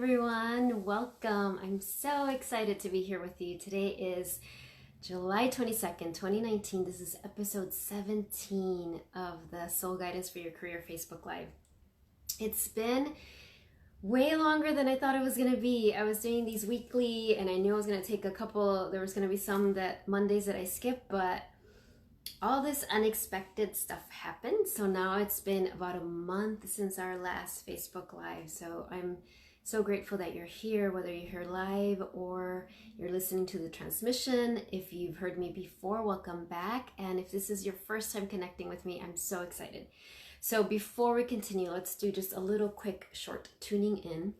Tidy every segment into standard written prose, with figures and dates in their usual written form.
everyone, welcome. I'm so excited to be here with you. Today is July 22nd, 2019. This is episode 17 of the Soul Guidance for Your Career Facebook Live. It's been way longer than I thought it was going to be. I was doing these weekly and I knew I was going to take a couple. There was going to be some Mondays that I skipped, but all this unexpected stuff happened. So now it's been about a month since our last Facebook Live. So I'm so grateful that you're here, whether you're here live or you're listening to the transmission. If you've heard me before, welcome back. And if this is your first time connecting with me, I'm so excited. So before we continue, let's do just a little quick short tuning in.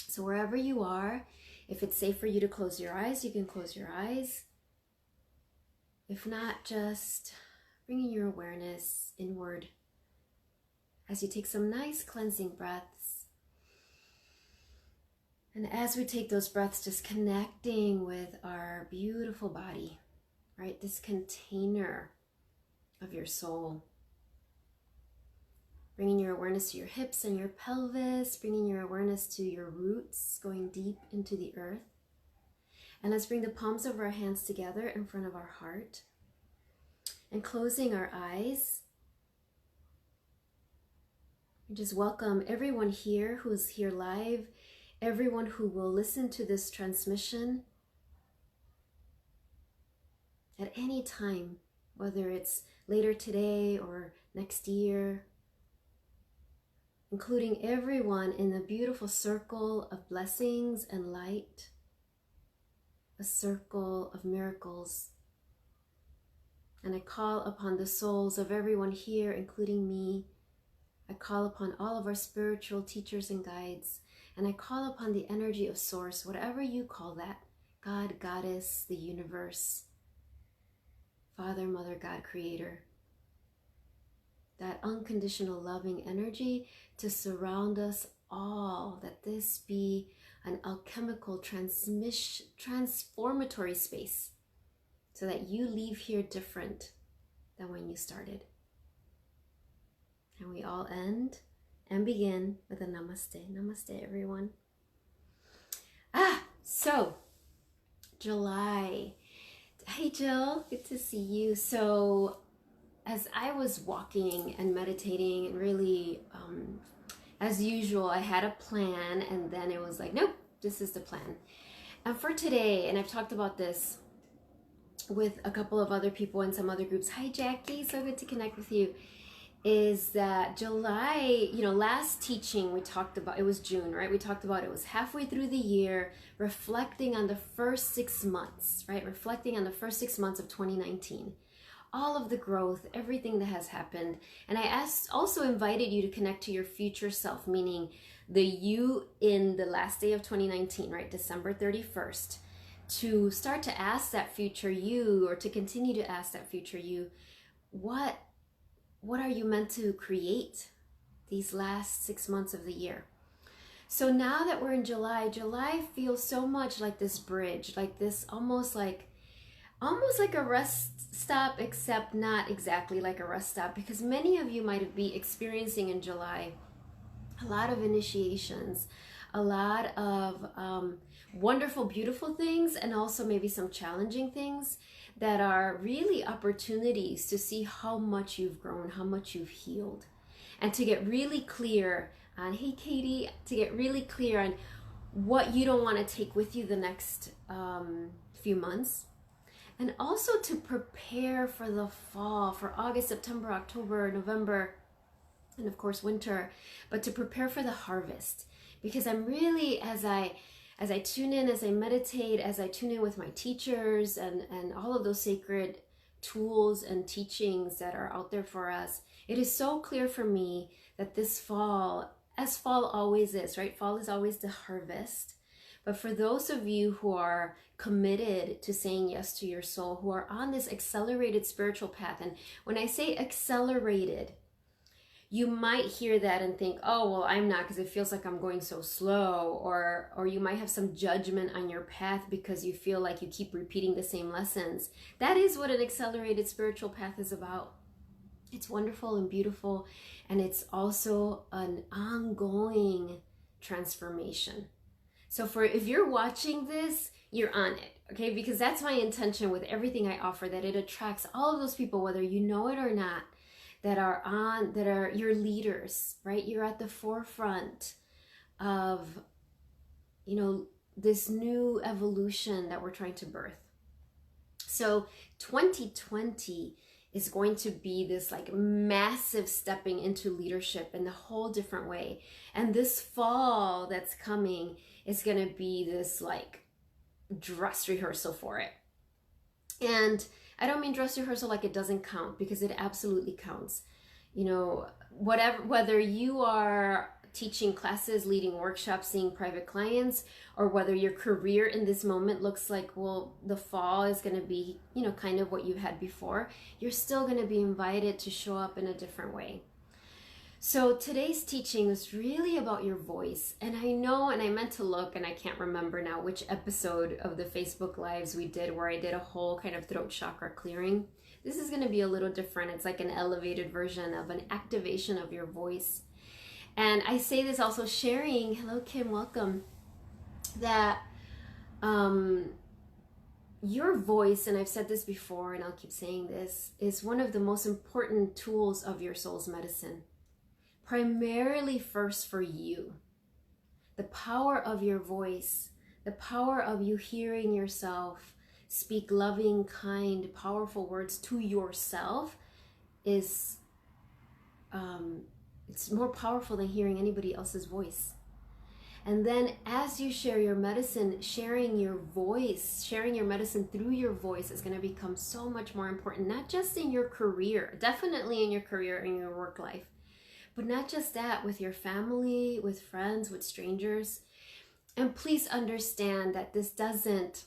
So wherever you are, if it's safe for you to close your eyes, you can close your eyes. If not, just bringing your awareness inward as you take some nice cleansing breaths. And as we take those breaths, just connecting with our beautiful body, right? This container of your soul. Bringing your awareness to your hips and your pelvis, bringing your awareness to your roots, going deep into the earth. And let's bring the palms of our hands together in front of our heart and closing our eyes. And just welcome everyone here who's here live, everyone who will listen to this transmission at any time, whether it's later today or next year, including everyone in the beautiful circle of blessings and light, a circle of miracles. And I call upon the souls of everyone here, including me. I call upon all of our spiritual teachers and guides. And I call upon the energy of Source, whatever you call that, God, Goddess, the universe, Father, Mother, God, Creator. That unconditional loving energy to surround us all, that this be an alchemical transformatory space so that you leave here different than when you started. And we all end and begin with a namaste. Namaste, everyone. So July. Hey, Jill, good to see you. So as I was walking and meditating and really, as usual, I had a plan and then it was like, nope, this is the plan. And for today, and I've talked about this with a couple of other people in some other groups. Hi, Jackie, so good to connect with you. Is that July, last teaching we talked about, it was June, right? We talked about it was halfway through the year, reflecting on the first 6 months, right? Reflecting on the first 6 months of 2019. All of the growth, everything that has happened. And I also invited you to connect to your future self, meaning the you in the last day of 2019, right? December 31st, to start to ask that future you, or to continue to ask that future you, what are you meant to create these last 6 months of the year? So now that we're in July feels so much like this bridge, like this almost like a rest stop, except not exactly like a rest stop, because many of you might be experiencing in July a lot of initiations, a lot of wonderful, beautiful things, and also maybe some challenging things that are really opportunities to see how much you've grown, how much you've healed, and to get really clear on, hey Katie, to get really clear on what you don't want to take with you the next few months. And also to prepare for the fall, for August, September, October, November, and of course winter, but to prepare for the harvest. Because I'm really, as I tune in, as I meditate, as I tune in with my teachers and all of those sacred tools and teachings that are out there for us, it is so clear for me that this fall, as fall always is, right? Fall is always the harvest. But for those of you who are committed to saying yes to your soul, who are on this accelerated spiritual path, and when I say accelerated, you might hear that and think, oh, well, I'm not, because it feels like I'm going so slow, or you might have some judgment on your path because you feel like you keep repeating the same lessons. That is what an accelerated spiritual path is about. It's wonderful and beautiful, and it's also an ongoing transformation. So if you're watching this, you're on it, okay? Because that's my intention with everything I offer, that it attracts all of those people, whether you know it or not, that are your leaders, right? You're at the forefront of, this new evolution that we're trying to birth. So 2020 is going to be this like massive stepping into leadership in a whole different way. And this fall that's coming is going to be this like dress rehearsal for it. And I don't mean dress rehearsal like it doesn't count, because it absolutely counts. Whether you are teaching classes, leading workshops, seeing private clients, or whether your career in this moment looks like, well, the fall is going to be, kind of what you had before, you're still going to be invited to show up in a different way. So today's teaching is really about your voice. And I know, and I meant to look, and I can't remember now which episode of the Facebook Lives we did where I did a whole kind of throat chakra clearing. This is going to be a little different. It's like an elevated version of an activation of your voice. And I say this also sharing, hello Kim, welcome, that your voice, and I've said this before and I'll keep saying this, is one of the most important tools of your soul's medicine. Primarily first for you. The power of your voice, the power of you hearing yourself speak loving, kind, powerful words to yourself is it's more powerful than hearing anybody else's voice. And then as you share your medicine, sharing your voice, sharing your medicine through your voice is going to become so much more important, not just in your career, definitely in your career and your work life, but not just that, with your family, with friends, with strangers. And please understand that this doesn't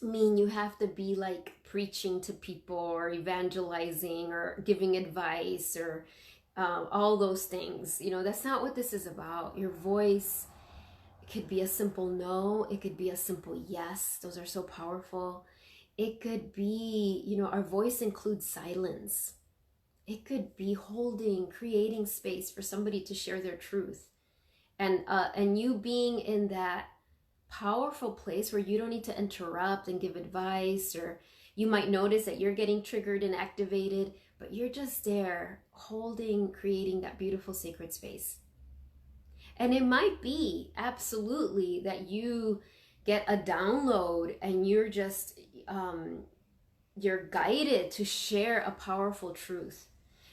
mean you have to be like preaching to people or evangelizing or giving advice or all those things. That's not what this is about. Your voice, it could be a simple no, it could be a simple yes. Those are so powerful. It could be, our voice includes silence. It could be creating space for somebody to share their truth. And you being in that powerful place where you don't need to interrupt and give advice, or you might notice that you're getting triggered and activated, but you're just there creating that beautiful sacred space. And it might be absolutely that you get a download and you're just, you're guided to share a powerful truth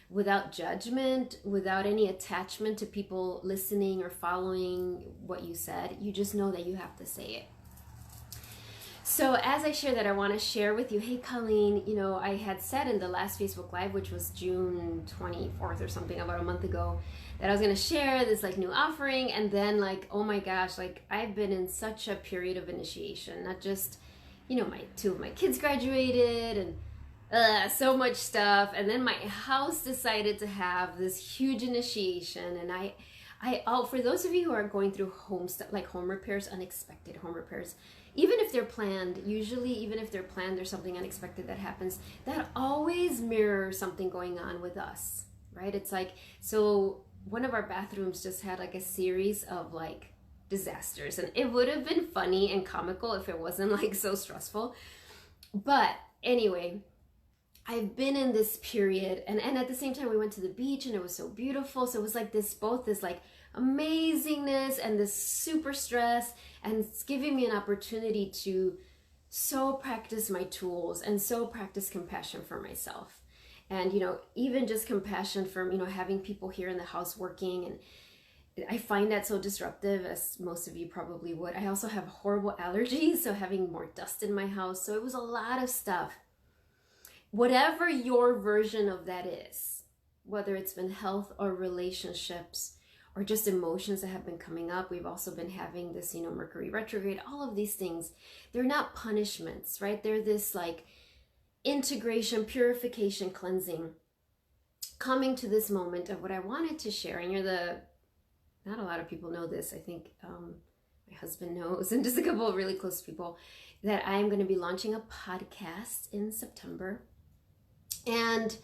without judgment, without any attachment to people listening or following what you said. You just know that you have to say it. So as I share that, I want to share with you, hey Colleen, I had said in the last Facebook Live, which was June 24th or something, about a month ago, that I was going to share this like new offering. And then like, oh my gosh, like I've been in such a period of initiation, not just, two of my kids graduated and so much stuff. And then my house decided to have this huge initiation. And I for those of you who are going through home repairs, unexpected home repairs, even if they're planned, usually even if they're planned, there's something unexpected that happens that always mirrors something going on with us, right? It's like, so one of our bathrooms just had like a series of like disasters, and it would have been funny and comical if it wasn't like so stressful. But anyway, I've been in this period, and at the same time we went to the beach and it was so beautiful. So it was like both this like amazingness and this super stress, and it's giving me an opportunity to so practice my tools and so practice compassion for myself. And, even just compassion for, having people here in the house working. And I find that so disruptive, as most of you probably would. I also have horrible allergies, so having more dust in my house. So it was a lot of stuff. Whatever your version of that is, whether it's been health or relationships or just emotions that have been coming up. We've also been having this, Mercury retrograde, all of these things. They're not punishments, right? They're this like integration, purification, cleansing, coming to this moment of what I wanted to share. And not a lot of people know this. I think my husband knows, and just a couple of really close people, that I'm going to be launching a podcast in September. And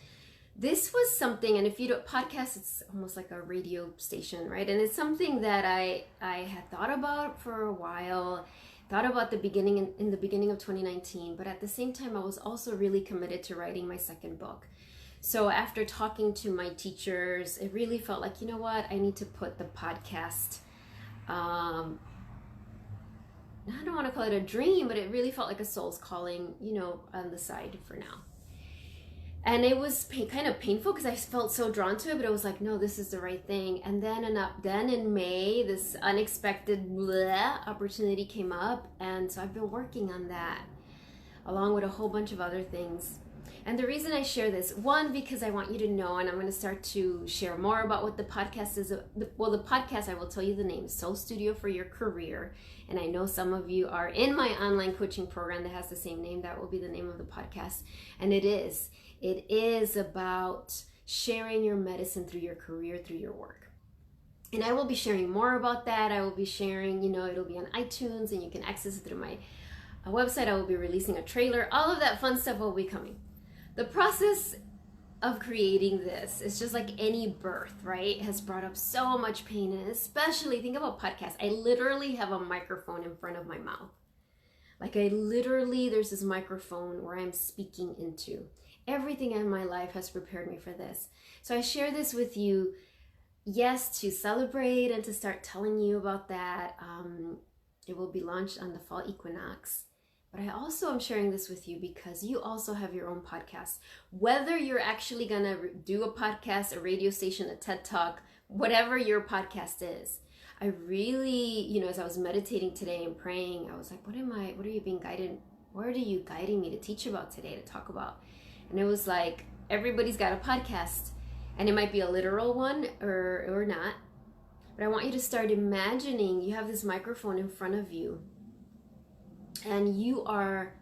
this was something, and if you don't podcast, it's almost like a radio station, right? And it's something that I had thought about for a while, thought about the beginning in the beginning of 2019, but at the same time I was also really committed to writing my second book. So after talking to my teachers, it really felt like, you know what, I need to put the podcast, I don't want to call it a dream, but it really felt like a soul's calling, on the side for now. And it was kind of painful because I felt so drawn to it, but it was like, no, this is the right thing. And then in May, this unexpected opportunity came up. And so I've been working on that along with a whole bunch of other things. And the reason I share this, one, because I want you to know, and I'm going to start to share more about what the podcast is. Well, the podcast, I will tell you the name, Soul Studio for Your Career. And I know some of you are in my online coaching program that has the same name. That will be the name of the podcast. And it is about sharing your medicine through your career, through your work. And I will be sharing more about that. I will be sharing, it'll be on iTunes and you can access it through my website. I will be releasing a trailer. All of that fun stuff will be coming. The process of creating this is just like any birth, right? It has brought up so much pain, and especially think about podcasts. I literally have a microphone in front of my mouth. Like there's this microphone where I'm speaking into. Everything in my life has prepared me for this. So I share this with you, yes, to celebrate and to start telling you about that. It will be launched on the fall equinox. But I also am sharing this with you because you also have your own podcast. Whether you're actually going to do a podcast, a radio station, a TED Talk, whatever your podcast is, I really, as I was meditating today and praying, I was like, what are you being guided? What are you guiding me to teach about today, to talk about? And it was like, everybody's got a podcast, and it might be a literal one or not. But I want you to start imagining you have this microphone in front of you, and you are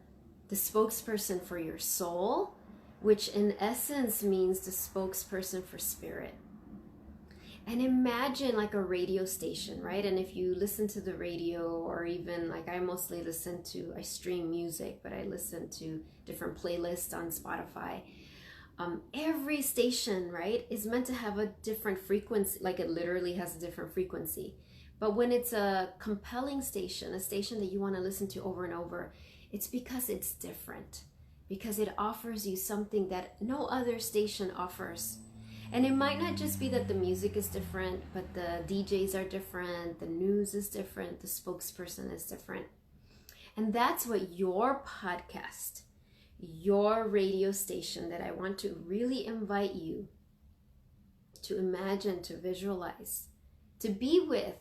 the spokesperson for your soul, which in essence means the spokesperson for spirit. And imagine like a radio station, right? And if you listen to the radio, or even like I stream music, but I listen to different playlists on Spotify. Every station, right, is meant to have a different frequency, like it literally has a different frequency. But when it's a compelling station, a station that you want to listen to over and over, it's because it's different, because it offers you something that no other station offers. And it might not just be that the music is different, but the DJs are different, the news is different, the spokesperson is different. And that's what your podcast, your radio station, that I want to really invite you to imagine, to visualize, to be with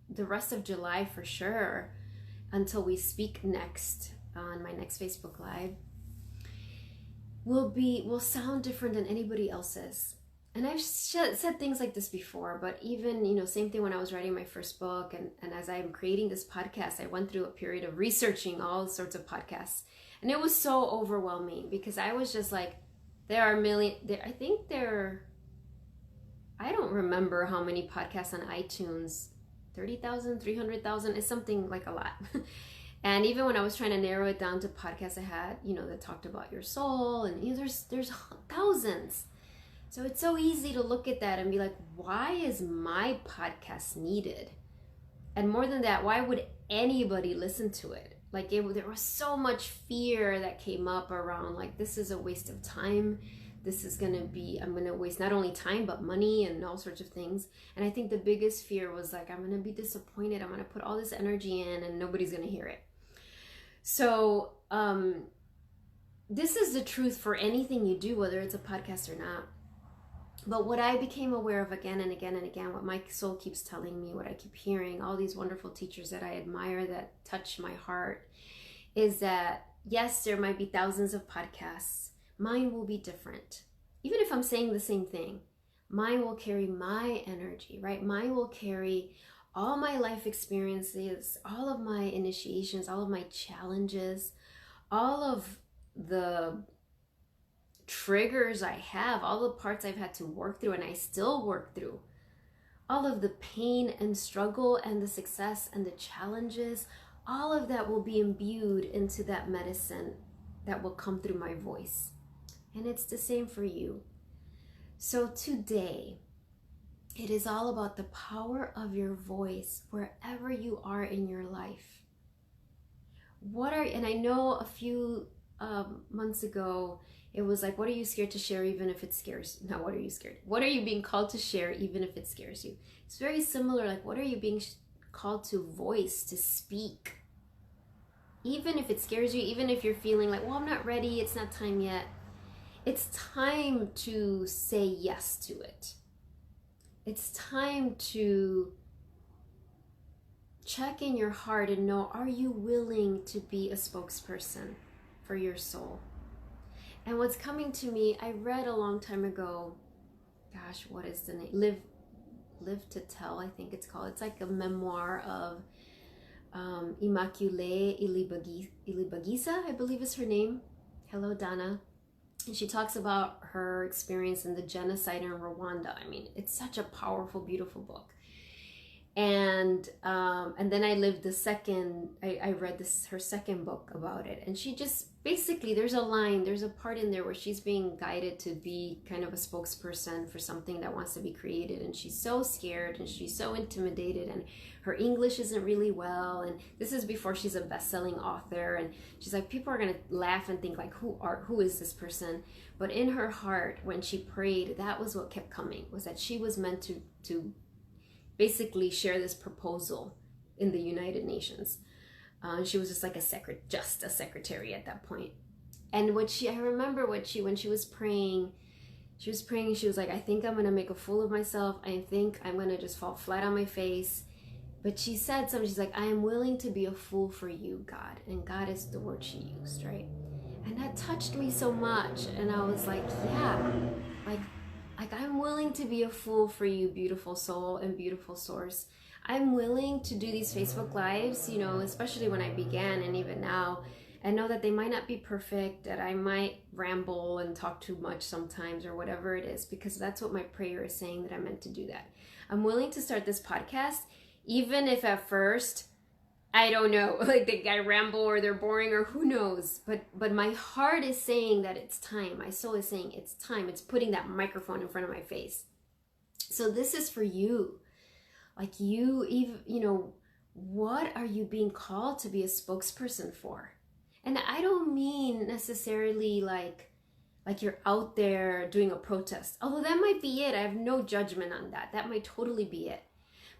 the rest of July for sure, until we speak next on my next Facebook Live, will sound different than anybody else's. And I've said things like this before, but even, same thing when I was writing my first book, and as I'm creating this podcast, I went through a period of researching all sorts of podcasts. And it was so overwhelming because I was just like, I don't remember how many podcasts on iTunes, 30,000, 300,000, it's something like a lot. And even when I was trying to narrow it down to podcasts I had, that talked about your soul, and there's thousands. So it's so easy to look at that and be like, why is my podcast needed? And more than that, why would anybody listen to it? Like there was so much fear that came up around, like, this is a waste of time. I'm going to waste not only time, but money and all sorts of things. And I think the biggest fear was like, I'm going to be disappointed. I'm going to put all this energy in and nobody's going to hear it. So this is the truth for anything you do, whether it's a podcast or not. But what I became aware of again and again and again, what my soul keeps telling me, what I keep hearing, all these wonderful teachers that I admire that touch my heart, is that yes, there might be thousands of podcasts. Mine will be different. Even if I'm saying the same thing, mine will carry my energy, right? Mine will carry all my life experiences, all of my initiations, all of my challenges, all of the triggers I have, all the parts I've had to work through and I still work through, all of the pain and struggle and the success and the challenges, all of that will be imbued into that medicine that will come through my voice. And it's the same for you. So today, it is all about the power of your voice wherever you are in your life. And I know a few months ago, it was like, what are you scared to share even if it scares you? No, what are you scared? What are you being called to share even if it scares you? It's very similar, like what are you being called to voice, to speak? Even if it scares you, even if you're feeling like, well, I'm not ready, it's not time yet. It's time to say yes to it. It's time to check in your heart and know, are you willing to be a spokesperson for your soul? And what's coming to me, I read a long time ago, gosh, what is the name? Live to Tell, I think it's called. It's like a memoir of Immaculée Ilibagiza, I believe is her name. Hello, Donna. And she talks about her experience in the genocide in Rwanda. I mean, it's such a powerful, beautiful book. And then I read her second book about it. And she just, basically, there's a part in there where she's being guided to be kind of a spokesperson for something that wants to be created. And she's so scared and she's so intimidated and her English isn't really well. And this is before she's a best-selling author. And she's like, people are going to laugh and think like, who is this person? But in her heart, when she prayed, that was what kept coming, was that she was meant to basically share this proposal in the United Nations. She was just like a secretary at that point. And I remember when she was praying, she was like, I think I'm gonna make a fool of myself. I think I'm gonna just fall flat on my face. But she said something, she's like, I am willing to be a fool for you, God. And God is the word she used, right? And that touched me so much. And I was like, yeah, like I'm willing to be a fool for you, beautiful soul and beautiful source. I'm willing to do these Facebook Lives, especially when I began and even now, and know that they might not be perfect, that I might ramble and talk too much sometimes or whatever it is, because that's what my prayer is saying, that I'm meant to do that. I'm willing to start this podcast, even if at first, I don't know, like I ramble or they're boring or who knows, but my heart is saying that it's time. My soul is saying it's time. It's putting that microphone in front of my face. So this is for you. Like you, even, what are you being called to be a spokesperson for? And I don't mean necessarily like you're out there doing a protest. Although that might be it. I have no judgment on that. That might totally be it.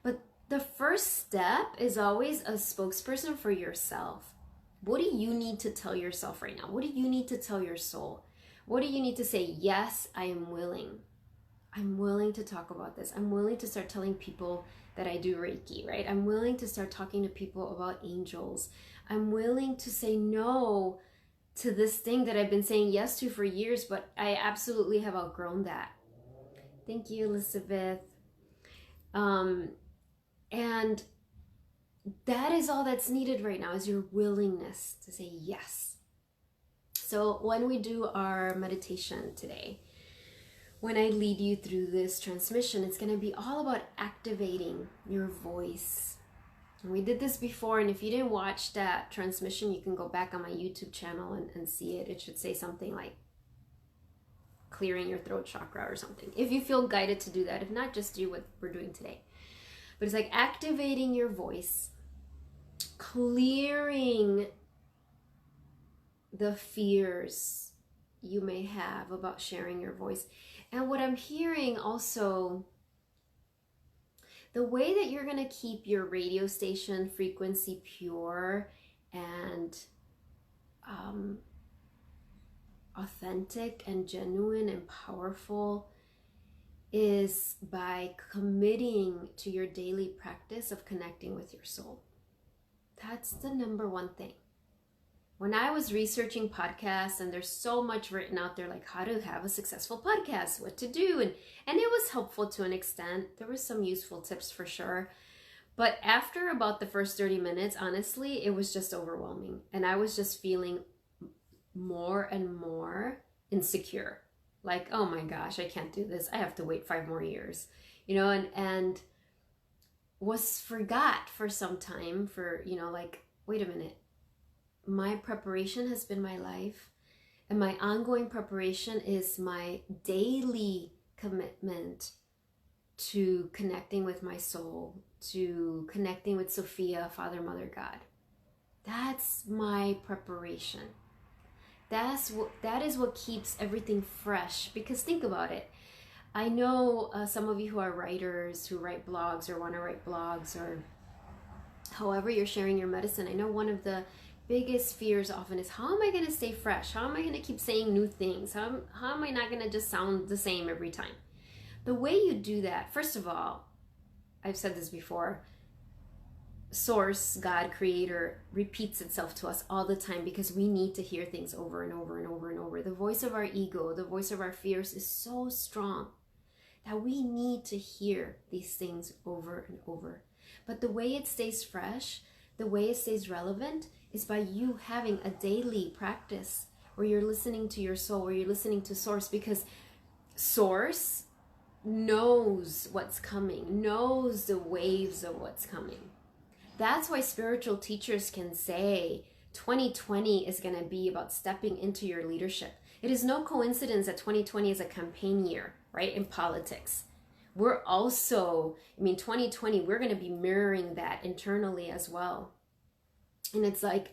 But the first step is always a spokesperson for yourself. What do you need to tell yourself right now? What do you need to tell your soul? What do you need to say? Yes, I am willing. I'm willing to talk about this. I'm willing to start telling people that I do Reiki, right? I'm willing to start talking to people about angels. I'm willing to say no to this thing that I've been saying yes to for years, but I absolutely have outgrown that. Thank you, Elizabeth. And that is all that's needed right now, is your willingness to say yes. So when we do our meditation today, when I lead you through this transmission, it's going to be all about activating your voice. And we did this before, and if you didn't watch that transmission, you can go back on my YouTube channel and see it. It should say something like clearing your throat chakra or something, if you feel guided to do that. If not, just do what we're doing today. But it's like activating your voice, clearing the fears you may have about sharing your voice. And what I'm hearing also, the way that you're going to keep your radio station frequency pure and authentic and genuine and powerful is by committing to your daily practice of connecting with your soul. That's the number one thing. When I was researching podcasts, and there's so much written out there, like how to have a successful podcast, what to do, and it was helpful to an extent. There were some useful tips for sure. But after about the first 30 minutes, honestly, it was just overwhelming. And I was just feeling more and more insecure. Like, oh my gosh, I can't do this. I have to wait 5 more years, and was forgot for some time for, like, wait a minute. My preparation has been my life, and my ongoing preparation is my daily commitment to connecting with my soul, to connecting with Sophia, Father, Mother, God. That's my preparation. That is what keeps everything fresh. Because think about it. I know some of you who are writers, who write blogs or want to write blogs, or however you're sharing your medicine. I know one of the biggest fears often is, how am I going to stay fresh? How am I going to keep saying new things? How am I not going to just sound the same every time? The way you do that, first of all, I've said this before, Source, God, Creator, repeats itself to us all the time because we need to hear things over and over and over and over. The voice of our ego, the voice of our fears is so strong that we need to hear these things over and over. But the way it stays fresh, the way it stays relevant, is by you having a daily practice where you're listening to your soul, where you're listening to Source, because Source knows what's coming, knows the waves of what's coming. That's why spiritual teachers can say 2020 is going to be about stepping into your leadership. It is no coincidence that 2020 is a campaign year, right, in politics. We're also, 2020, we're going to be mirroring that internally as well. And it's like,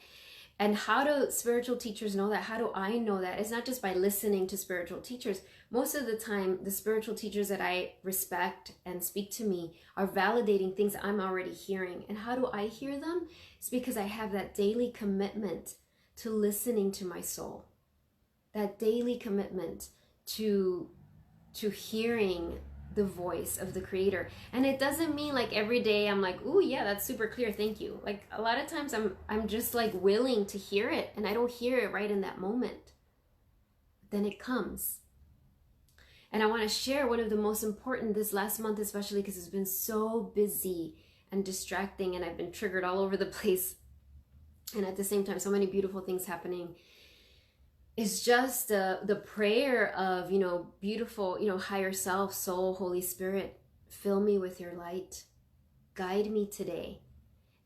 and how do spiritual teachers know that? How do I know that? It's not just by listening to spiritual teachers. Most of the time, the spiritual teachers that I respect and speak to me are validating things I'm already hearing. And how do I hear them? It's because I have that daily commitment to listening to my soul. That daily commitment to hearing the voice of the Creator. And it doesn't mean like every day I'm like, ooh, yeah, that's super clear, thank you. Like a lot of times I'm just like willing to hear it, and I don't hear it right in that moment. Then it comes. And I want to share one of the most important this last month, especially because it's been so busy and distracting, and I've been triggered all over the place. And at the same time, so many beautiful things happening. It's just the prayer of, beautiful, higher self, soul, Holy Spirit, fill me with your light. Guide me today.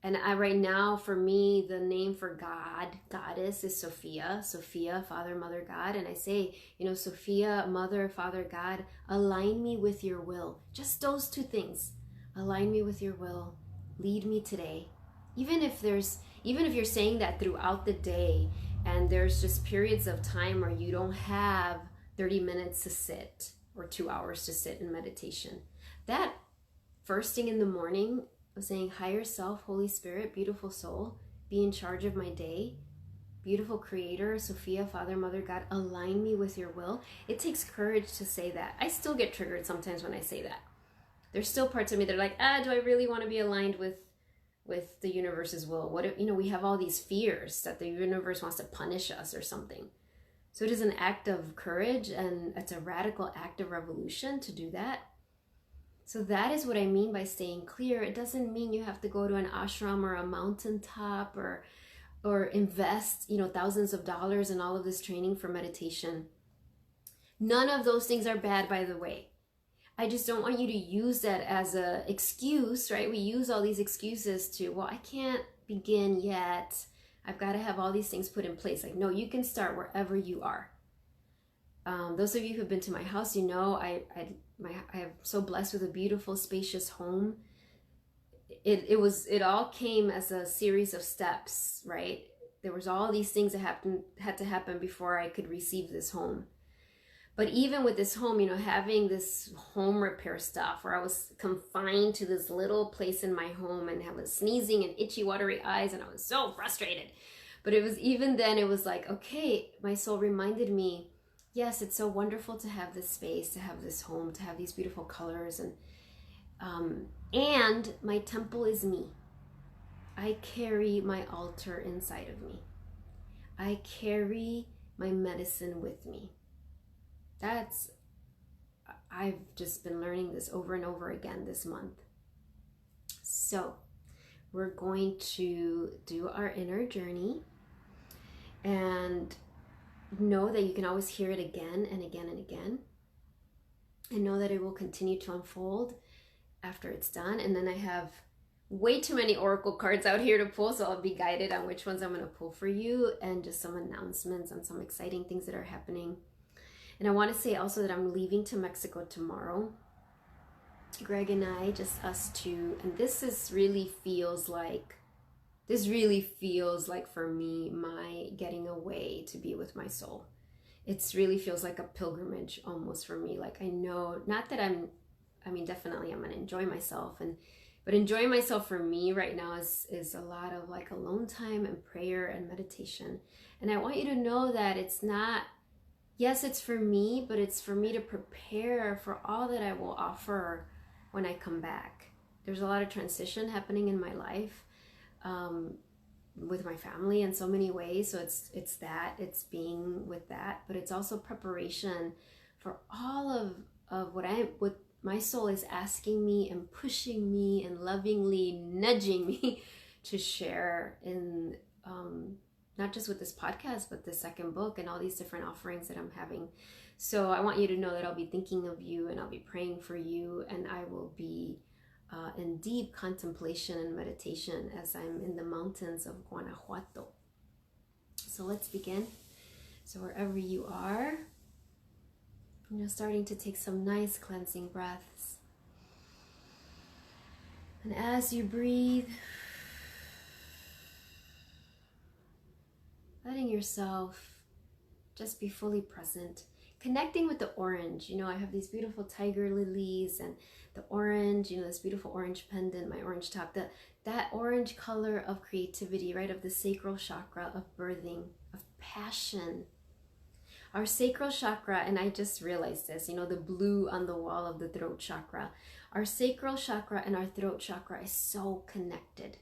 And right now, for me, the name for God, Goddess, is Sophia. Sophia, Father, Mother, God. And I say, Sophia, Mother, Father, God, align me with your will. Just those two things. Align me with your will. Lead me today. Even if you're saying that throughout the day, and there's just periods of time where you don't have 30 minutes to sit or 2 hours to sit in meditation. That first thing in the morning of saying, higher self, Holy Spirit, beautiful soul, be in charge of my day. Beautiful Creator, Sophia, Father, Mother, God, align me with your will. It takes courage to say that. I still get triggered sometimes when I say that. There's still parts of me that are like, do I really want to be aligned with the universe's will? What if, we have all these fears that the universe wants to punish us or something. So it is an act of courage, and it's a radical act of revolution to do that. So that is what I mean by staying clear. It doesn't mean you have to go to an ashram or a mountaintop or invest, thousands of dollars in all of this training for meditation. None of those things are bad, by the way. I just don't want you to use that as an excuse, right? We use all these excuses to, well, I can't begin yet. I've got to have all these things put in place. Like, no, you can start wherever you are. Those of you who've been to my house, I am so blessed with a beautiful, spacious home. It all came as a series of steps, right? There was all these things that had to happen before I could receive this home. But even with this home, having this home repair stuff where I was confined to this little place in my home and I was sneezing and itchy, watery eyes, and I was so frustrated. But it was like, okay, my soul reminded me, yes, it's so wonderful to have this space, to have this home, to have these beautiful colors. And my temple is me. I carry my altar inside of me. I carry my medicine with me. I've just been learning this over and over again this month. So we're going to do our inner journey, and know that you can always hear it again and again and again, and know that it will continue to unfold after it's done. And then I have way too many oracle cards out here to pull, so I'll be guided on which ones I'm going to pull for you, and just some announcements on some exciting things that are happening. And I want to say also that I'm leaving to Mexico tomorrow. Greg and I, just us two, and this really feels like for me my getting away to be with my soul. It really feels like a pilgrimage almost for me. Like I know, not that definitely I'm gonna enjoy myself, but enjoying myself for me right now is a lot of like alone time and prayer and meditation. And I want you to know that it's not, yes, it's for me, but it's for me to prepare for all that I will offer when I come back. There's a lot of transition happening in my life, with my family in so many ways. So it's being with that, but it's also preparation for all of what my soul is asking me and pushing me and lovingly nudging me to share in, not just with this podcast, but the second book and all these different offerings that I'm having. So I want you to know that I'll be thinking of you and I'll be praying for you, and I will be in deep contemplation and meditation as I'm in the mountains of Guanajuato. So let's begin. So wherever you are, starting to take some nice cleansing breaths. And as you breathe, letting yourself just be fully present, connecting with the orange. I have these beautiful tiger lilies and the orange, this beautiful orange pendant, my orange top, that orange color of creativity, right? Of the sacral chakra, of birthing, of passion. Our sacral chakra, and I just realized this, the blue on the wall of the throat chakra. Our sacral chakra and our throat chakra is so connected.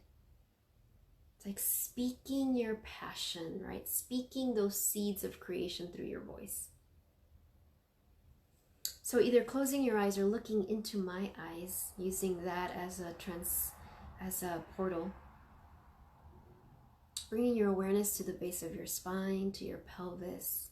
It's like speaking your passion, right? Speaking those seeds of creation through your voice. So either closing your eyes or looking into my eyes, using that as a portal. Bringing your awareness to the base of your spine, to your pelvis.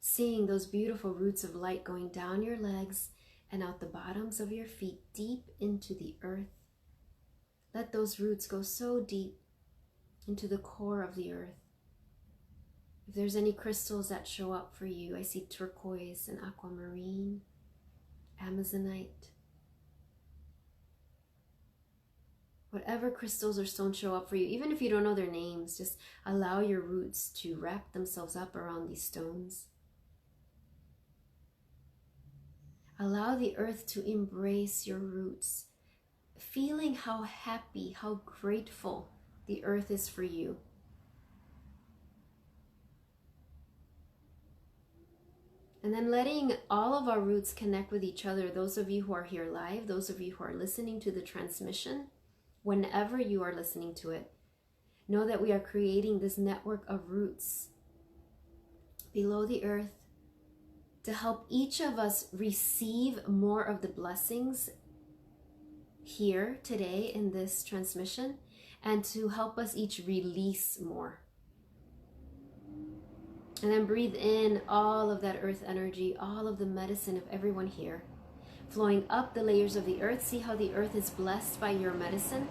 Seeing those beautiful roots of light going down your legs and out the bottoms of your feet, deep into the earth. Let those roots go so deep into the core of the earth. If there's any crystals that show up for you, I see turquoise and aquamarine, amazonite. Whatever crystals or stones show up for you, even if you don't know their names, just allow your roots to wrap themselves up around these stones. Allow the earth to embrace your roots, feeling how happy, how grateful the earth is for you. And then letting all of our roots connect with each other. Those of you who are here live, those of you who are listening to the transmission, whenever you are listening to it, know that we are creating this network of roots below the earth to help each of us receive more of the blessings here today in this transmission, and to help us each release more. And then breathe in all of that earth energy, all of the medicine of everyone here, flowing up the layers of the earth. See how the earth is blessed by your medicine.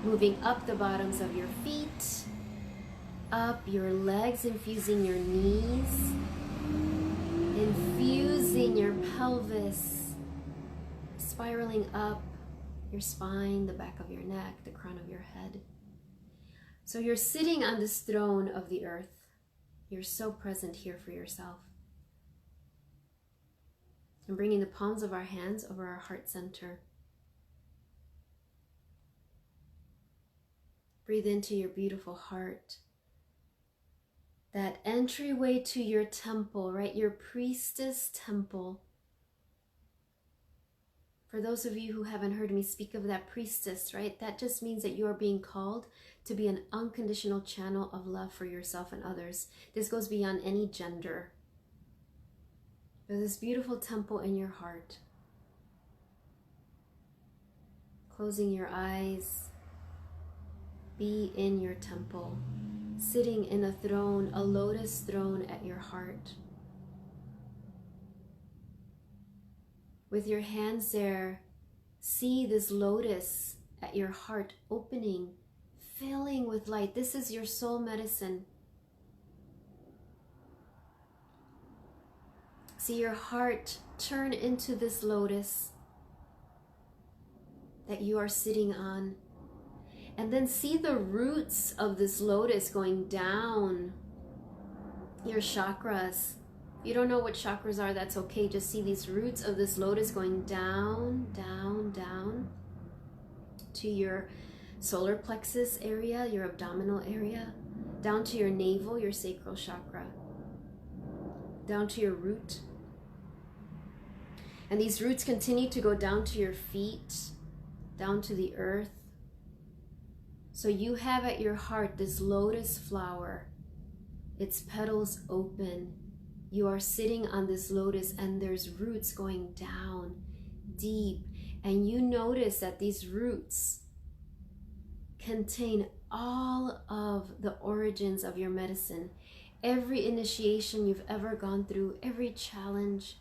Moving up the bottoms of your feet, up your legs, infusing your knees, infusing your pelvis, spiraling up your spine, the back of your neck, the crown of your head. So you're sitting on this throne of the earth. You're so present here for yourself. And bringing the palms of our hands over our heart center. Breathe into your beautiful heart. That entryway to your temple, right? Your priestess temple. For those of you who haven't heard me speak of that priestess, right? That just means that you are being called to be an unconditional channel of love for yourself and others. This goes beyond any gender. There's this beautiful temple in your heart. Closing your eyes. Be in your temple. Sitting in a throne, a lotus throne at your heart. With your hands there, see this lotus at your heart opening, filling with light. This is your soul medicine. See your heart turn into this lotus that you are sitting on. And then see the roots of this lotus going down your chakras. If you don't know what chakras are, that's okay. Just see these roots of this lotus going down, down, down to your solar plexus area, your abdominal area, down to your navel, your sacral chakra, down to your root. And these roots continue to go down to your feet, down to the earth. So you have at your heart this lotus flower, its petals open. You are sitting on this lotus and there's roots going down deep. And you notice that these roots contain all of the origins of your medicine. Every initiation you've ever gone through, every challenge,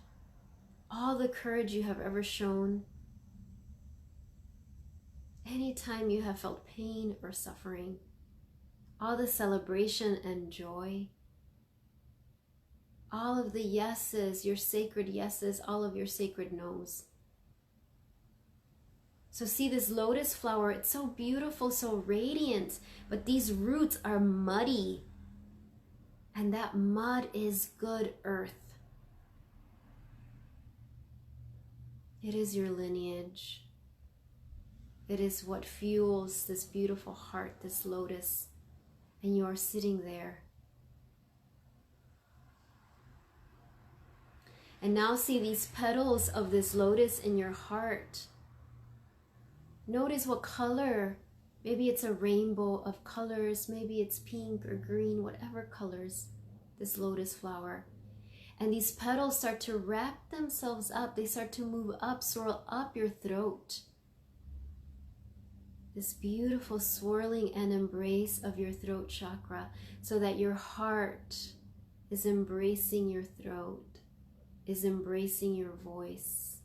all the courage you have ever shown. Anytime you have felt pain or suffering, all the celebration and joy, all of the yeses, your sacred yeses, all of your sacred no's. So see this lotus flower, it's so beautiful, so radiant, but these roots are muddy. And that mud is good earth. It is your lineage. It is what fuels this beautiful heart, this lotus. And you are sitting there. And now see these petals of this lotus in your heart. Notice what color. Maybe it's a rainbow of colors. Maybe it's pink or green, whatever colors this lotus flower. And these petals start to wrap themselves up. They start to move up, swirl up your throat. This beautiful swirling and embrace of your throat chakra so that your heart is embracing your throat, is embracing your voice.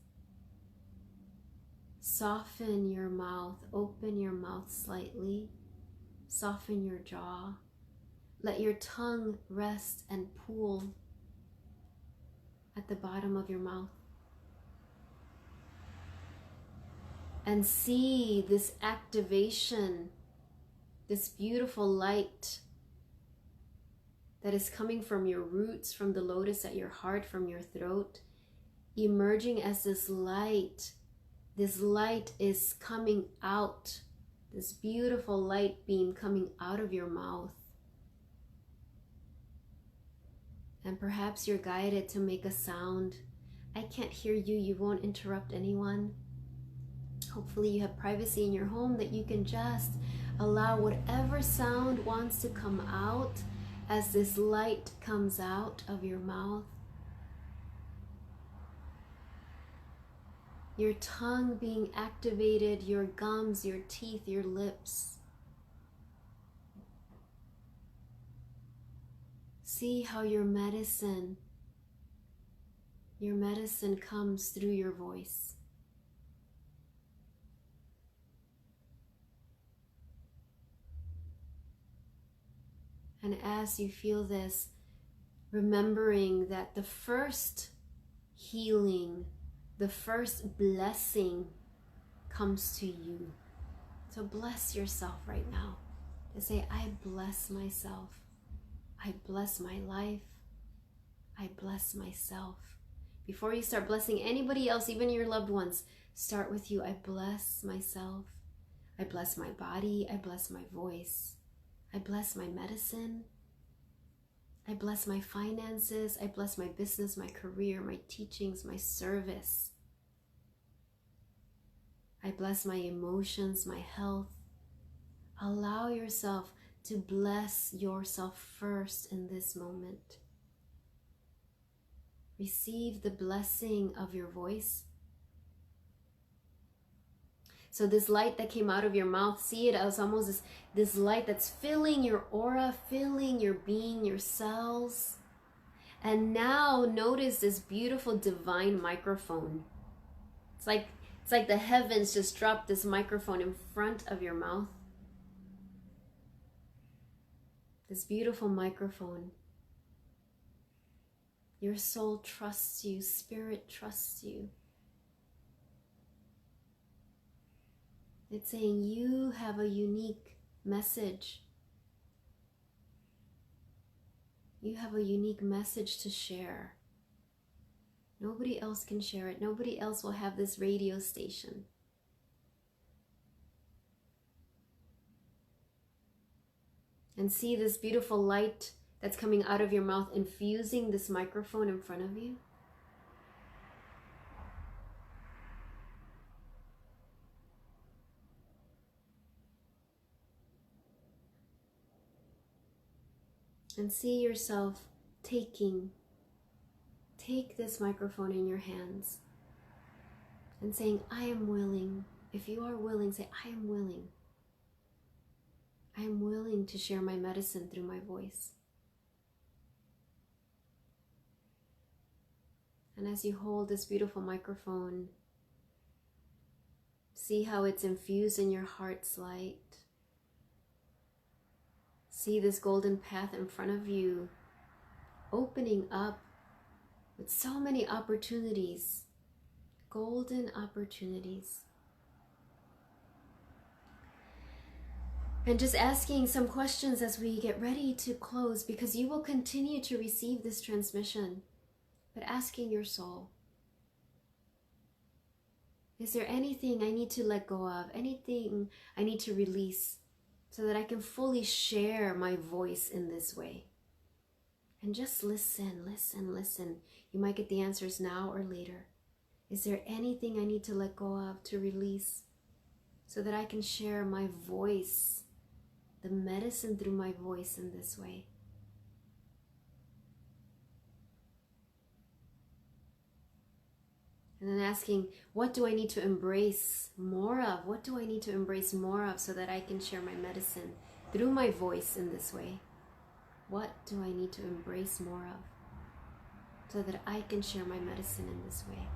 Soften your mouth, open your mouth slightly, soften your jaw. Let your tongue rest and pool at the bottom of your mouth. And see this activation, this beautiful light that is coming from your roots, from the lotus at your heart, from your throat, emerging as this light. This light is coming out, this beautiful light beam coming out of your mouth. And perhaps you're guided to make a sound. I can't hear you, you won't interrupt anyone. Hopefully you have privacy in your home that you can just allow whatever sound wants to come out as this light comes out of your mouth. Your tongue being activated, your gums, your teeth, your lips. See how your medicine comes through your voice. And as you feel this, remembering that the first healing, the first blessing comes to you. So bless yourself right now. To say, I bless myself. I bless my life. I bless myself. Before you start blessing anybody else, even your loved ones, start with you. I bless myself. I bless my body. I bless my voice. I bless my medicine. I bless my finances. I bless my business, my career, my teachings, my service. I bless my emotions, my health. Allow yourself to bless yourself first in this moment. Receive the blessing of your voice. So this light that came out of your mouth, see it as almost this light that's filling your aura, filling your being, your cells. And now notice this beautiful divine microphone. It's like the heavens just dropped this microphone in front of your mouth. This beautiful microphone. Your soul trusts you. Spirit trusts you. It's saying you have a unique message. You have a unique message to share. Nobody else can share it. Nobody else will have this radio station. And see this beautiful light that's coming out of your mouth, infusing this microphone in front of you. And see yourself take this microphone in your hands and saying, I am willing. If you are willing, say, I am willing. I am willing to share my medicine through my voice. And as you hold this beautiful microphone, see how it's infused in your heart's light. See this golden path in front of you, opening up with so many opportunities, golden opportunities. And just asking some questions as we get ready to close, because you will continue to receive this transmission, but asking your soul, is there anything I need to let go of, anything I need to release so that I can fully share my voice in this way? And just listen, listen, listen. You might get the answers now or later. Is there anything I need to let go of, to release, so that I can share my voice, the medicine through my voice in this way? And then asking, what do I need to embrace more of? What do I need to embrace more of so that I can share my medicine through my voice in this way? What do I need to embrace more of so that I can share my medicine in this way?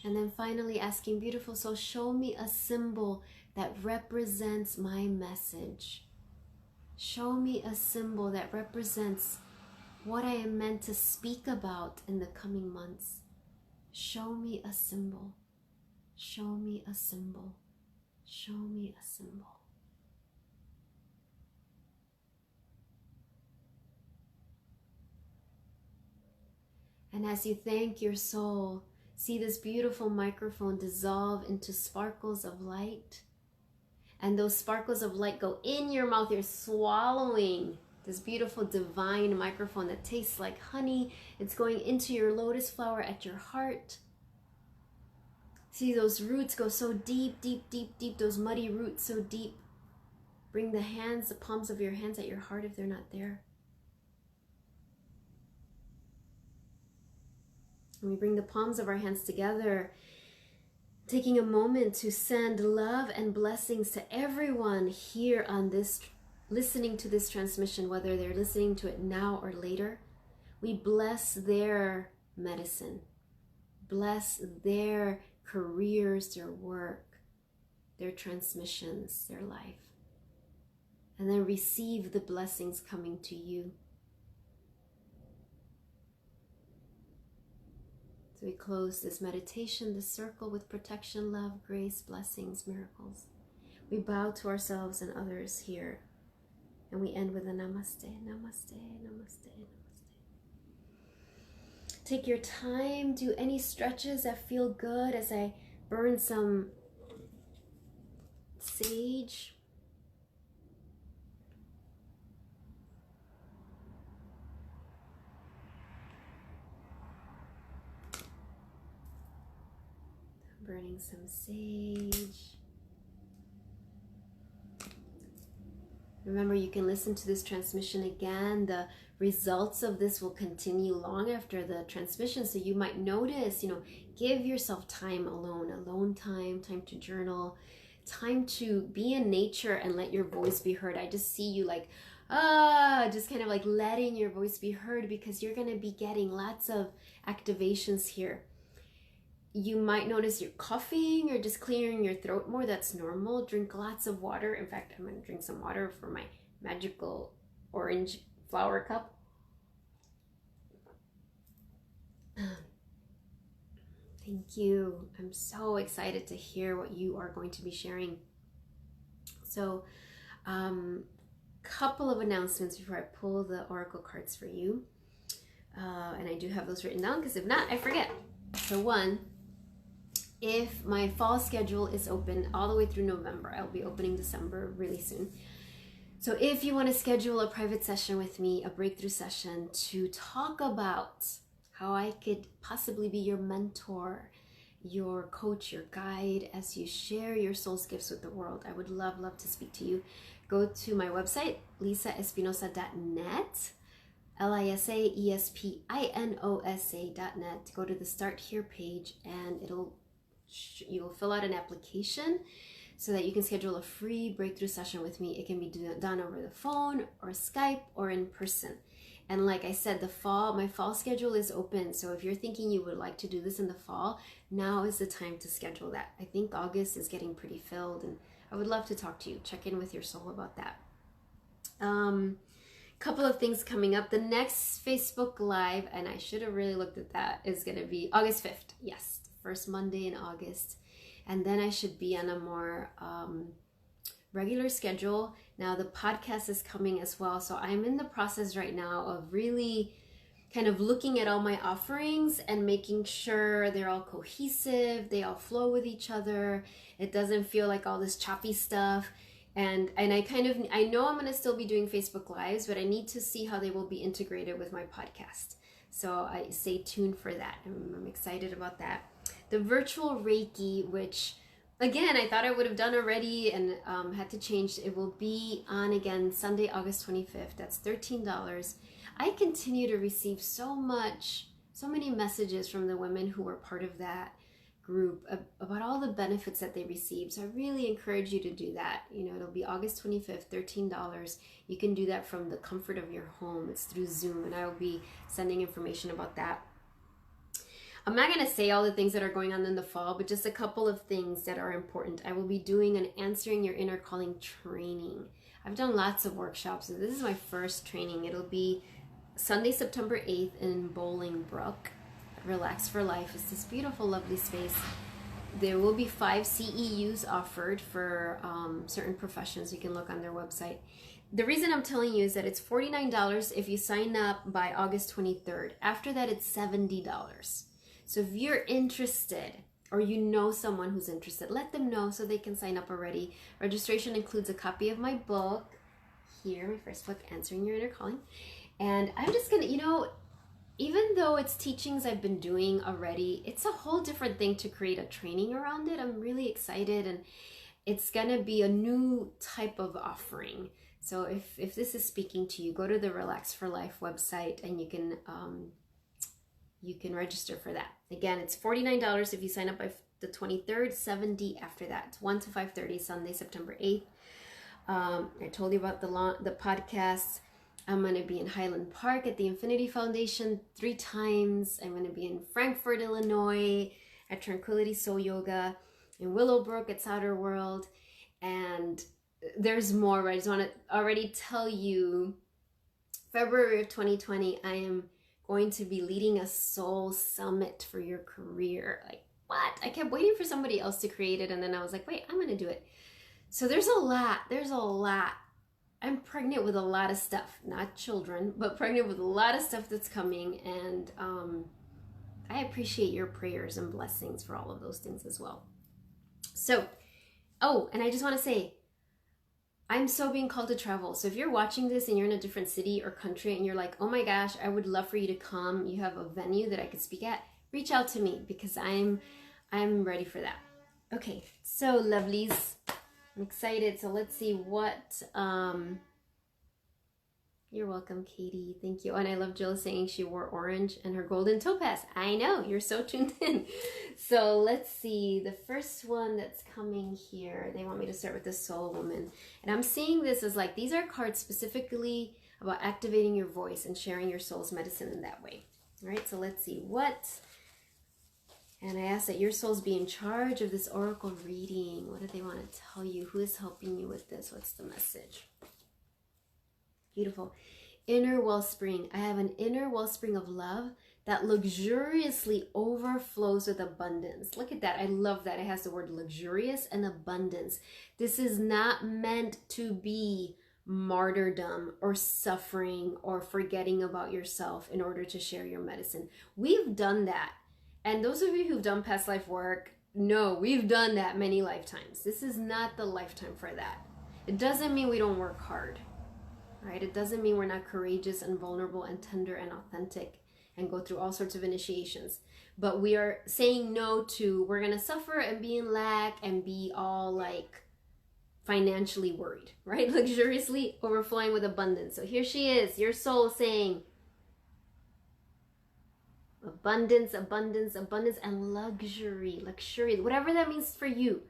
And then finally asking, beautiful soul, show me a symbol that represents my message. Show me a symbol that represents what I am meant to speak about in the coming months. Show me a symbol. Show me a symbol. Show me a symbol. And as you thank your soul, see this beautiful microphone dissolve into sparkles of light. And those sparkles of light go in your mouth. You're swallowing this beautiful divine microphone that tastes like honey. It's going into your lotus flower at your heart. See those roots go so deep, deep, deep, deep. Those muddy roots so deep. Bring the hands, the palms of your hands at your heart if they're not there. And we bring the palms of our hands together, taking a moment to send love and blessings to everyone here on this, listening to this transmission, whether they're listening to it now or later. We bless their medicine, bless their careers, their work, their transmissions, their life. And then receive the blessings coming to you. So we close this meditation, this circle, with protection, love, grace, blessings, miracles. We bow to ourselves and others here. And we end with a namaste, namaste, namaste, namaste. Take your time, do any stretches that feel good as I burn some sage. Burning some sage. Remember, you can listen to this transmission again. The results of this will continue long after the transmission. So you might notice, give yourself time alone, alone time, time to journal, time to be in nature and let your voice be heard. I just see you like, just kind of like letting your voice be heard, because you're going to be getting lots of activations here. you might notice you're coughing or just clearing your throat more. That's normal. Drink lots of water. In fact, I'm going to drink some water for my magical orange flower cup. Thank you. I'm so excited to hear what you are going to be sharing. So, couple of announcements before I pull the oracle cards for you. And I do have those written down because if not, I forget. So one, if my fall schedule is open all the way through November, I'll be opening December really soon. So if you want to schedule a private session with me, a breakthrough session to talk about how I could possibly be your mentor, your coach, your guide as you share your soul's gifts with the world, I would love to speak to you. Go to my website, lisaespinosa.net, lisaespinosa.net. Go to the Start Here page and you will fill out an application so that you can schedule a free breakthrough session with me. It can be done over the phone or Skype or in person. And like I said, my fall schedule is open. So if you're thinking you would like to do this in the fall, now is the time to schedule that. I think August is getting pretty filled and I would love to talk to you. Check in with your soul about that. Couple of things coming up. The next Facebook Live, and I should have really looked at that, is going to be August 5th. Yes, first Monday in August. And then I should be on a more regular schedule. Now the podcast is coming as well. So I'm in the process right now of really kind of looking at all my offerings and making sure they're all cohesive, they all flow with each other. It doesn't feel like all this choppy stuff. And I know I'm going to still be doing Facebook Lives, but I need to see how they will be integrated with my podcast. So I stay tuned for that. I'm excited about that. The virtual Reiki, which again, I thought I would have done already and had to change. It will be on again Sunday, August 25th. That's $13. I continue to receive so many messages from the women who were part of that group about all the benefits that they received. So I really encourage you to do that. It'll be August 25th, $13. You can do that from the comfort of your home. It's through Zoom, and I will be sending information about that. I'm not going to say all the things that are going on in the fall, but just a couple of things that are important. I will be doing an Answering Your Inner Calling training. I've done lots of workshops, and this is my first training. It'll be Sunday, September 8th in Bolingbrook. Relax for Life. It's this beautiful, lovely space. There will be 5 CEUs offered for certain professions. You can look on their website. The reason I'm telling you is that it's $49 if you sign up by August 23rd. After that, it's $70. So if you're interested or you know someone who's interested, let them know so they can sign up already. Registration includes a copy of my book, here, my first book, Answering Your Inner Calling. And I'm just going to, even though it's teachings I've been doing already, it's a whole different thing to create a training around it. I'm really excited, and it's going to be a new type of offering. So if this is speaking to you, go to the Relax for Life website and you can register for that. Again, it's $49 if you sign up by the 23rd, $70 after that. It's 1 to 5:30, Sunday, September 8th. I told you about the podcast. I'm going to be in Highland Park at the Infinity Foundation 3 times. I'm going to be in Frankfurt, Illinois at Tranquility Soul Yoga, in Willowbrook at Outer World, and there's more, but I just want to already tell you, February of 2020, I am going to be leading a soul summit for your career. Like, what? I kept waiting for somebody else to create it, and then I was like, wait, I'm going to do it. So there's a lot. I'm pregnant with a lot of stuff, not children, but pregnant with a lot of stuff that's coming, and I appreciate your prayers and blessings for all of those things as well. So, and I just want to say, I'm so being called to travel. So if you're watching this and you're in a different city or country and you're like, oh my gosh, I would love for you to come, you have a venue that I could speak at, reach out to me because I'm ready for that. Okay, so lovelies, I'm excited. So let's see what, you're welcome, Katie. Thank you. And I love Jill saying she wore orange and her golden topaz. I know, you're so tuned in. So let's see. The first one that's coming here, they want me to start with the Soul Woman. And I'm seeing this as like, these are cards specifically about activating your voice and sharing your soul's medicine in that way. All right, so let's see. What And I ask that your souls be in charge of this oracle reading. What do they want to tell you? Who is helping you with this? What's the message? Beautiful. Inner wellspring. I have an inner wellspring of love that luxuriously overflows with abundance. Look at that. I love that. It has the word luxurious and abundance. This is not meant to be martyrdom or suffering or forgetting about yourself in order to share your medicine. We've done that. And those of you who've done past life work know we've done that many lifetimes. This is not the lifetime for that. It doesn't mean we don't work hard, right? It doesn't mean we're not courageous and vulnerable and tender and authentic and go through all sorts of initiations. But we are saying no to, we're going to suffer and be in lack and be all like financially worried, right? Luxuriously overflowing with abundance. So here she is, your soul saying, abundance, abundance, abundance, and luxury, whatever that means for you.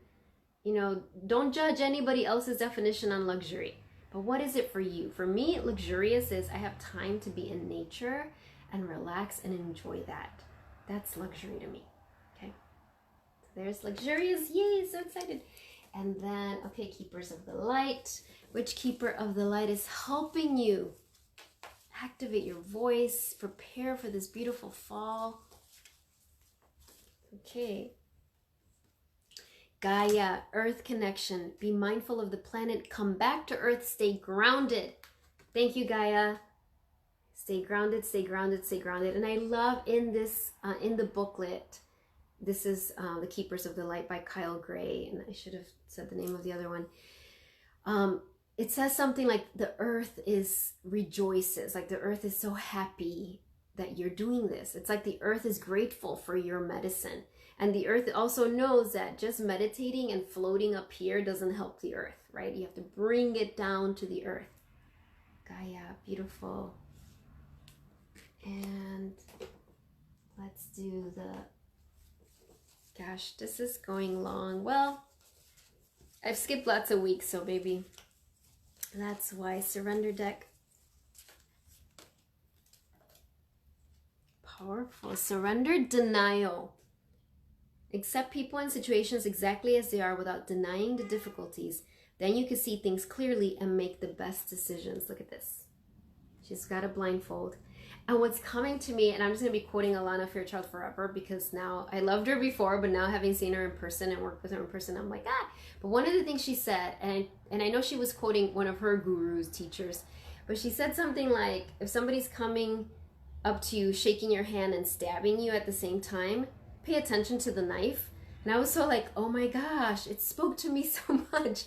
You know, don't judge anybody else's definition on luxury. But what is it for you? For me, luxurious is I have time to be in nature and relax and enjoy that. That's luxury to me. Okay. So there's luxurious. Yay, so excited. And then, okay, keepers of the light. Which keeper of the light is helping you activate your voice, prepare for this beautiful fall? Okay. Gaia, earth connection. Be mindful of the planet. Come back to earth. Stay grounded. Thank you, Gaia. Stay grounded, stay grounded, stay grounded. And I love in this, in the booklet, this is The Keepers of the Light by Kyle Gray. And I should have said the name of the other one. It says something like the earth rejoices, like the earth is so happy that you're doing this. It's like the earth is grateful for your medicine. And the earth also knows that just meditating and floating up here doesn't help the earth, right? You have to bring it down to the earth. Gaia, beautiful. And let's do gosh, this is going long. Well, I've skipped lots of weeks, so maybe that's why. Surrender deck. Powerful. Surrender denial. Accept people and situations exactly as they are without denying the difficulties. Then you can see things clearly and make the best decisions. Look at this. She's got a blindfold. And what's coming to me, and I'm just going to be quoting Alana Fairchild forever because now, I loved her before, but now having seen her in person and worked with her in person, I'm like, ah. But one of the things she said, and I know she was quoting one of her gurus, teachers, but she said something like, if somebody's coming up to you, shaking your hand and stabbing you at the same time, pay attention to the knife. And I was so like, oh my gosh, it spoke to me so much.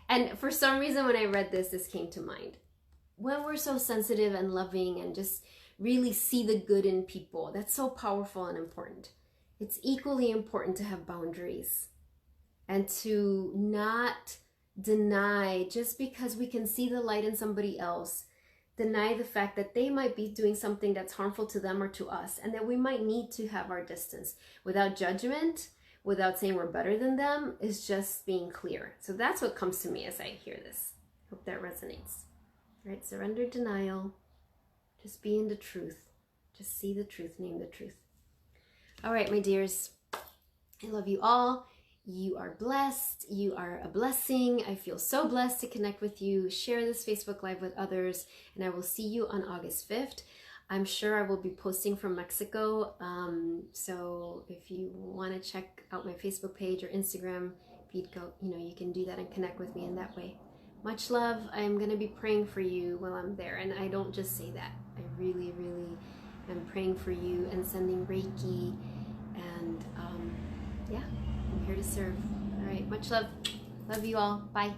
And for some reason, when I read this, this came to mind. When we're so sensitive and loving and just really see the good in people, that's so powerful and important. It's equally important to have boundaries and to not deny just because we can see the light in somebody else, deny the fact that they might be doing something that's harmful to them or to us, and that we might need to have our distance without judgment, without saying we're better than them, is just being clear. So that's what comes to me as I hear this. Hope that resonates. Right? Surrender denial. Just be in the truth. Just see the truth, name the truth. All right, my dears. I love you all. You are blessed. You are a blessing. I feel so blessed to connect with you. Share this Facebook Live with others. And I will see you on August 5th. I'm sure I will be posting from Mexico. So if you want to check out my Facebook page or Instagram, you can do that and connect with me in that way. Much love. I'm going to be praying for you while I'm there. And I don't just say that. I really, really am praying for you and sending Reiki. And yeah, I'm here to serve. All right. Much love. Love you all. Bye.